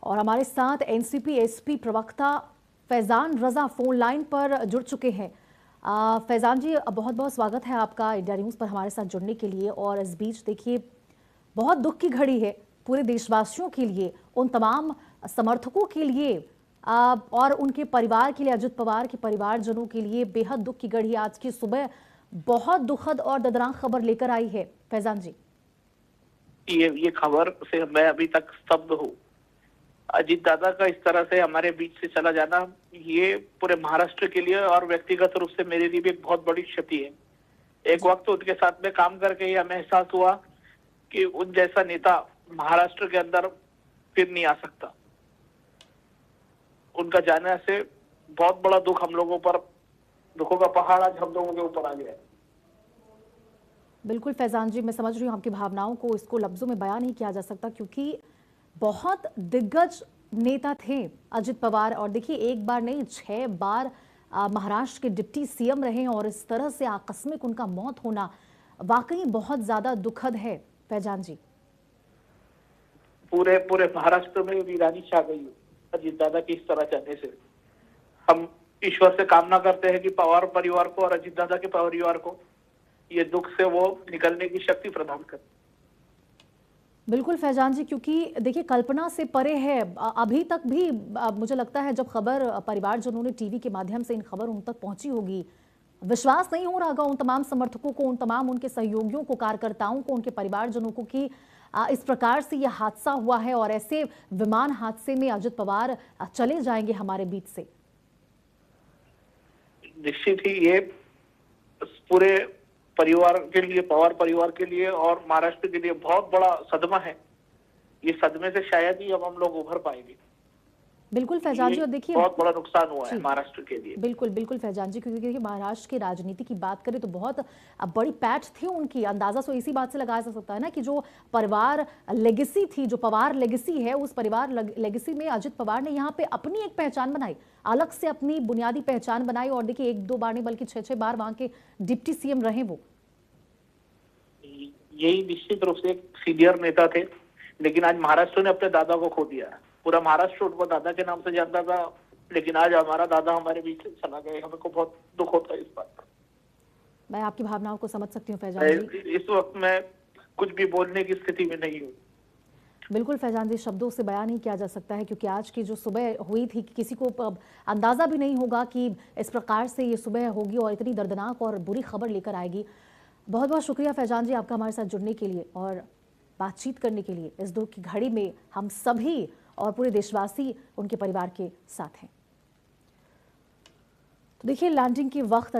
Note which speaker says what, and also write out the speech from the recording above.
Speaker 1: और हमारे साथ एनसीपी एसपी प्रवक्ता फैजान रजा फोन लाइन पर जुड़ चुके हैं। फैजान जी, बहुत बहुत स्वागत है आपका इंडिया न्यूज़ पर हमारे साथ जुड़ने के लिए। और इस बीच देखिए, बहुत दुख की घड़ी है पूरे देशवासियों के लिए, उन तमाम समर्थकों के लिए और उनके परिवार के लिए, अजित पवार के परिवारजनों के लिए बेहद दुख की घड़ी। आज की सुबह बहुत दुखद और दर्दनाक खबर लेकर आई है फैजान जी।
Speaker 2: ये खबर से मैं अभी तक स्तब्ध हूँ। अजीत दादा का इस तरह से हमारे बीच से चला जाना, ये पूरे महाराष्ट्र के लिए और व्यक्तिगत रूप से मेरे लिए भी एक बहुत बड़ी क्षति है। एक वक्त उनके साथ में काम करके ही हमें एहसास हुआ कि उन जैसा नेता महाराष्ट्र के अंदर फिर नहीं आ सकता। उनका जाने से बहुत बड़ा दुख हम लोगों पर, दुखों का पहाड़ आज हम लोगों के ऊपर आ गया है।
Speaker 1: बिल्कुल फैजान जी, मैं समझ रही हूँ आपकी भावनाओं को, इसको लफ्जों में बयान नहीं किया जा सकता क्योंकि बहुत दिग्गज नेता थे अजित पवार। और देखिए, एक बार नहीं 6 बार महाराष्ट्र के डिप्टी सीएम रहे और इस तरह से आकस्मिक उनका मौत होना वाकई बहुत ज्यादा दुखद है फैजान जी।
Speaker 2: पूरे पूरे महाराष्ट्र में वीरानी छा गई अजीत दादा की इस तरह जाने से। हम ईश्वर से कामना करते हैं कि पवार परिवार को और अजीत दादा के परिवार को ये दुख से वो निकलने की शक्ति प्रदान करे।
Speaker 1: बिल्कुल फैजान जी, क्योंकि देखिए कल्पना से परे है। अभी तक भी मुझे लगता है जब खबर परिवारजनों ने टीवी के माध्यम से इन खबर उन तक पहुंची होगी, विश्वास नहीं हो रहा होगा उन तमाम समर्थकों को, उन तमाम उनके सहयोगियों को, कार्यकर्ताओं को, उनके परिवारजनों को कि इस प्रकार से यह हादसा हुआ है और ऐसे विमान हादसे में अजित पवार चले जाएंगे हमारे बीच से।
Speaker 2: निश्चित ही ये पूरे परिवार के लिए, पवार परिवार के लिए और महाराष्ट्र के लिए बहुत बड़ा सदमा है। ये सदमे से शायद ही अब हम लोग उभर पाएंगे।
Speaker 1: बिल्कुल फैजान जी, और देखिए
Speaker 2: बहुत बड़ा नुकसान हुआ है महाराष्ट्र के लिए।
Speaker 1: बिल्कुल बिल्कुल फैजान जी, क्योंकि देखिए महाराष्ट्र की राजनीति की बात करें तो बहुत बड़ी पैठ थी उनकी। अंदाजा तो इसी बात से लगाया जा सकता है ना कि जो परिवार लेगेसी थी, जो पवार लेगेसी है, उस परिवार लेगेसी में अजित पवार ने यहाँ पे अपनी एक पहचान बनाई, अलग से अपनी बुनियादी पहचान बनाई। और देखिए 1-2 बार नहीं बल्कि 6-6 बार वहां के डिप्टी सीएम रहे वो।
Speaker 2: यही निश्चित रूप से एक सीनियर नेता थे, लेकिन आज महाराष्ट्र ने अपने दादा को खो दिया। पूरा महाराष्ट्र उनको दादा के नाम से जानता था, लेकिन आज हमारा दादा हमारे बीच से चला गया। हमें को बहुत दुख होता है इस बात का।
Speaker 1: मैं आपकी भावनाओं को समझ सकती हूँ फैजान जी।
Speaker 2: इस वक्त मैं कुछ भी बोलने की स्थिति में नहीं हूँ।
Speaker 1: बिल्कुल फैजान जी, शब्दों से बयान नहीं किया जा सकता है क्योंकि आज की जो सुबह हुई थी, किसी को अंदाजा भी नहीं होगा कि इस प्रकार से ये सुबह होगी और इतनी दर्दनाक और बुरी खबर लेकर आएगी। बहुत बहुत शुक्रिया फैजान जी आपका हमारे साथ जुड़ने के लिए और बातचीत करने के लिए। इस दुख की घड़ी में हम सभी और पूरे देशवासी उनके परिवार के साथ हैं। तो देखिए, लैंडिंग के वक्त